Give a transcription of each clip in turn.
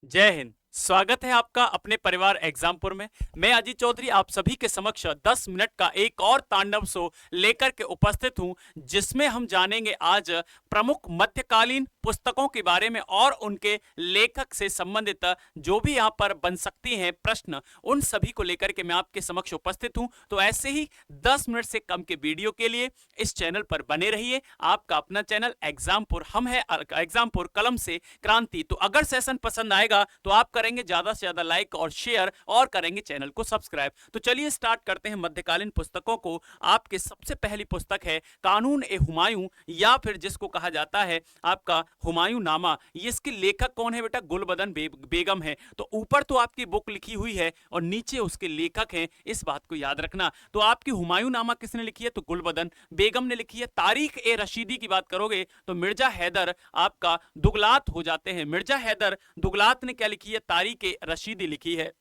जय हिंद। स्वागत है आपका अपने परिवार एग्जामपुर में। मैं अजीत चौधरी आप सभी के समक्ष 10 मिनट का एक और तांडव शो लेकर के उपस्थित हूं, जिसमें हम जानेंगे आज प्रमुख मध्यकालीन पुस्तकों के बारे में और उनके लेखक से संबंधित जो भी यहां पर बन सकती हैं प्रश्न, उन सभी को लेकर के मैं आपके समक्ष उपस्थित हूं। तो ऐसे ही 10 मिनट से कम के वीडियो के लिए इस चैनल पर बने रहिए। आपका अपना चैनल एग्जामपुर, हम है एग्जामपुर कलम से क्रांति। तो अगर सेशन पसंद आएगा तो आप करेंगे ज्यादा से ज्यादा लाइक और शेयर और करेंगे चैनल को सब्सक्राइब। तो चलिए स्टार्ट करते हैं मध्यकालीन पुस्तकों को। आपके सबसे पहली पुस्तक है कानून ए हुमायूं, या फिर जिसको कहा जाता है आपका हुमायूं नामा। ये इसके लेखक कौन है बेटा? गुलबदन बेगम है। तो ऊपर तो आपकी बुक लिखी हुई है और नीचे उसके लेखक हैं, इस बात को याद रखना। तो आपकी हुमायूं नामा किसने लिखी है? तो गुलबदन बेगम ने लिखी है। तारीख ए रशीदी की बात करोगे तो मिर्जा हैदर आपका दुगलात हो जाते हैं। मिर्जा हैदर दुगलात ने क्या लिखी है? तारीख ए रशीदी लिखी है।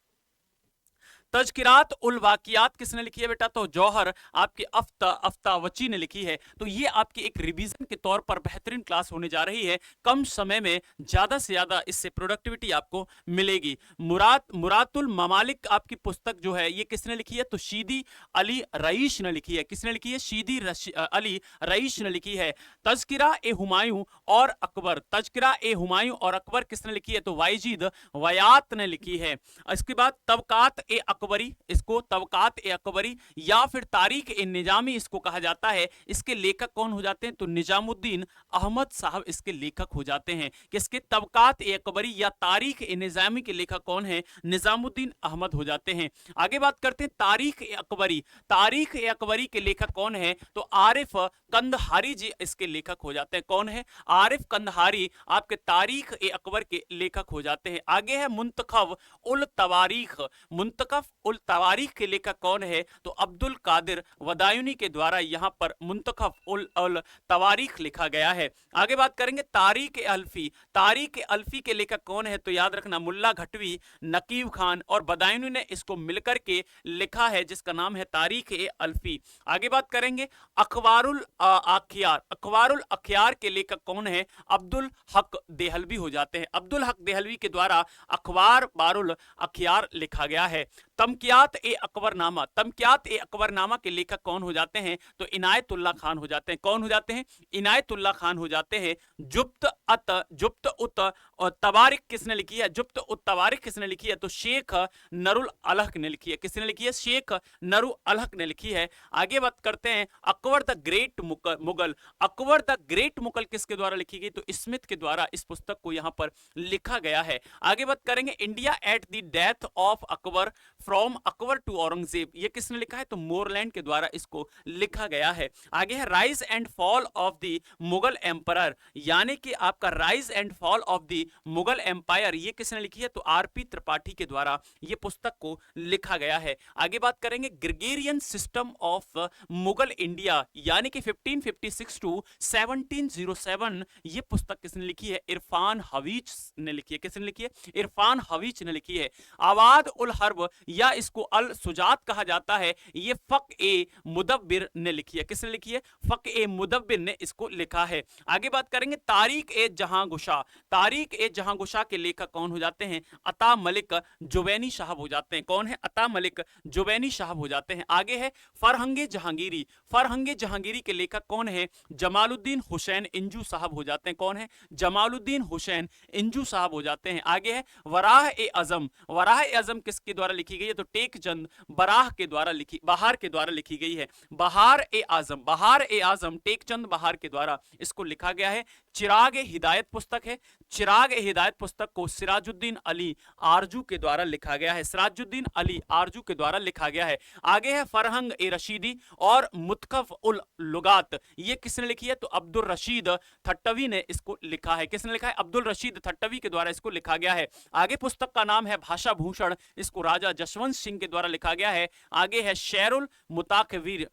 तज़किरात उल वाक़ियात किसने लिखी है बेटा? तो जौहर आपके अफ्तावची ने लिखी है। तो ये आपकी एक रिवीजन के तौर पर बेहतरीन क्लास होने जा रही है। कम समय में ज्यादा से ज्यादा इससे प्रोडक्टिविटी आपको मिलेगी। मुरातुल ममालिक आपकी पुस्तक जो है ये किसने लिखी है? तो शीदी अली रईश ने लिखी है। किसने लिखी है? शीदी अली रईश ने लिखी है। तज़किरा ए हुमायूं और अकबर, तज़किरा ए हुमायूं और अकबर किसने लिखी है? तो वाइजिद वयात ने लिखी है। इसके बाद तबकात ए अकबरी, इसको तबकात ए अकबरी या फिर तारीख ए निजामी इसको कहा जाता है। इसके लेखक कौन हो जाते हैं? तो निजामुद्दीन अहमद साहब इसके लेखक हो जाते हैं। किसके? तबकात ए अकबरी या तारीख ए निजामी के लेखक कौन है? निजामुद्दीन अहमद हो जाते हैं। आगे बात करते हैं तारीख ए अकबरी। तारीख ए अकबरी के लेखक कौन है? तो आरिफ कंदहारी जी इसके लेखक हो जाते हैं। कौन है? आरिफ कंदहारी आपके तारीख ए अकबर के लेखक हो जाते हैं। आगे है मुंतखब उल तवारीख। मुंतखब उल तवारीख के लेखक कौन है? तो अब्दुल कादिर वदायूनी के द्वारा यहां पर मुंतखब उल तवारीख लिखा गया है। आगे बात करेंगे तारीख ए अल्फी। तारीख ए अल्फी के लेखक कौन है? तो याद रखना मुल्ला घटवी, नकीब खान और बदायूनी ने इसको मिलकर के लिखा है, जिसका नाम है तारीख ए अल्फी। आगे बात करेंगे अखबारुल अखियार। अखबारुल अखियार के लेखक कौन है? अब्दुल हक देहलवी हो जाते हैं। अब्दुल हक देहलवी के द्वारा अखबार बारुल अखियार लिखा गया है। तमकियात ए अकबरनामा, तमकियात ए अकबरनामा के लेखक कौन हो जाते हैं? तो इनायतुल्लाह खान हो जाते हैं। कौन हो जाते हैं? इनायतुल्लाह खान हो जाते हैं। जुब्त उत और तवारिक किसने लिखी है? जुब्त उत तवारिक किसने लिखी है? तो शेख नरुल अलहक ने लिखी है। किसने लिखी है? शेख नरुल अलहक ने लिखी है। आगे बात करते हैं Akbar the great Mughal. Akbar the great Mughal किसके द्वारा लिखी गई? तो स्मिथ के द्वारा इस पुस्तक को यहां पर लिखा गया है। आगे बात करेंगे India at the death of Akbar, from Akbar to Aurangzeb. ये किसने लिखा है? तो मोरलैंड के द्वारा इसको लिखा गया है। आगे है rise and fall of the Mughal empire, यानी कि आपका rise and fall of the Mughal empire, ये किसने लिखी है? तो आरपी त्रिपाठी के द्वारा ये पुस्तक को लिखा गया है। आगे बात करेंगे Gregorian system of Mughal India, यानी कि 1556 टू 1707, ये पुस्तक किसने लिखी है? इरफान हवीज ने लिखी है। किसने लिखी है? इरफान हवीज ने लिखी है। आवाद उल हर्ब या इसको अल सुजात कहा जाता है, ये फक ए मुदब्बिर ने लिखी है। किसने लिखी है? फक ए मुदब्बिर ने इसको लिखा है। आगे बात करेंगे तारीख ए जहांगुशा। तारीख ए जहांगुशा के लेखक कौन हो जाते हैं? अता मलिक जुबैनी साहब हो जाते हैं। कौन है? अता मलिक जुबैनी साहब हो जाते हैं। आगे है फरहंगे जहांगीरी। फरहंगे जहांगीरी के लेखक कौन है? जमालुद्दीन हुसैन इंजू साहब हो जाते हैं। कौन है? जमालुद्दीन हुसैन इंजू साहब हो जाते हैं। आगे है वराह ए अजम। वराह ए अजम किसके द्वारा लिखी गई है? तो टेक चंद बराह के द्वारा लिखी, बहार के द्वारा लिखी गई है। बहार ए आजम, बहार ए आजम टेक चंद बहार के द्वारा इसको लिखा गया है। चिराग ए हिदायत पुस्तक है। चिराग ए हिदायत पुस्तक को सिराजुद्दीन अली आरजू के द्वारा लिखा गया है। सिराजुद्दीन अली आरजू के द्वारा लिखा गया है। आगे है फरहंग ए रशीदी और मुतखफ उल लुगात, ये किसने लिखी है? तो अब्दुल रशीद थट्टवी ने इसको लिखा है। किसने लिखा है? अब्दुल रशीद थट्टवी के द्वारा इसको लिखा गया है। आगे पुस्तक का नाम है भाषा भूषण, इसको राजा जसवंत सिंह के द्वारा लिखा गया है। आगे है शेरुल मुताखिर,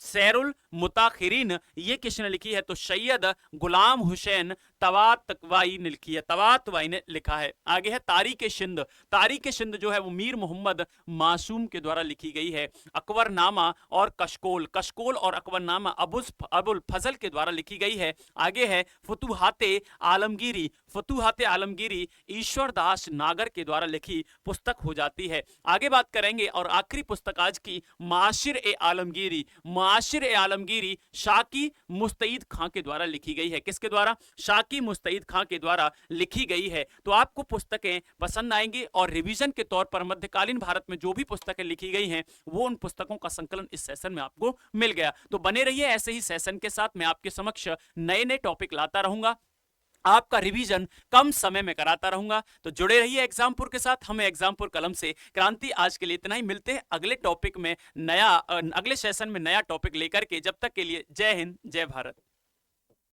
शेरुल मुताखिरीन, ये किसने लिखी है? तो सैयद गुलाम हुसैन तबातबाई ने लिखी है, तबातबाई ने लिखा है। आगे है तारीख सिंध। तारीख सिंध जो है वो मीर मोहम्मद मासूम के द्वारा लिखी गई है। अकबरनामा और कशकोल, कशकोल और अकबरनामा अबुल फजल के द्वारा लिखी गई है। आगे है फतुहाते आलमगीरी। फतुहाते आलमगीरी ईश्वर दास नागर के द्वारा लिखी पुस्तक हो जाती है। आगे बात करेंगे और आखिरी पुस्तक आज की माशिर ए आलमगीरी। माशिर ए आलमगीरी शाकी मुस्तईद खां के द्वारा लिखी गई है। किसके द्वारा? शाकी मुस्तईद खां के द्वारा लिखी गई है। तो आपको पुस्तकें पसंद आएंगी और रिवीजन के तौर पर मध्यकालीन भारत में जो भी पुस्तकें लिखी गई हैं वो उन पुस्तकों का संकलन इस सेशन में आपको मिल गया। तो बने रहिए ऐसे ही सेशन के साथ, मैं आपके समक्ष नए नए टॉपिक लाता रहूंगा, आपका रिवीजन कम समय में कराता रहूंगा। तो जुड़े रहिए एग्जामपुर के साथ। हमें एग्जामपुर कलम से क्रांति आज के लिए इतना ही। मिलते हैं अगले टॉपिक में अगले सेशन में नया टॉपिक लेकर के। जब तक के लिए जय हिंद, जय भारत।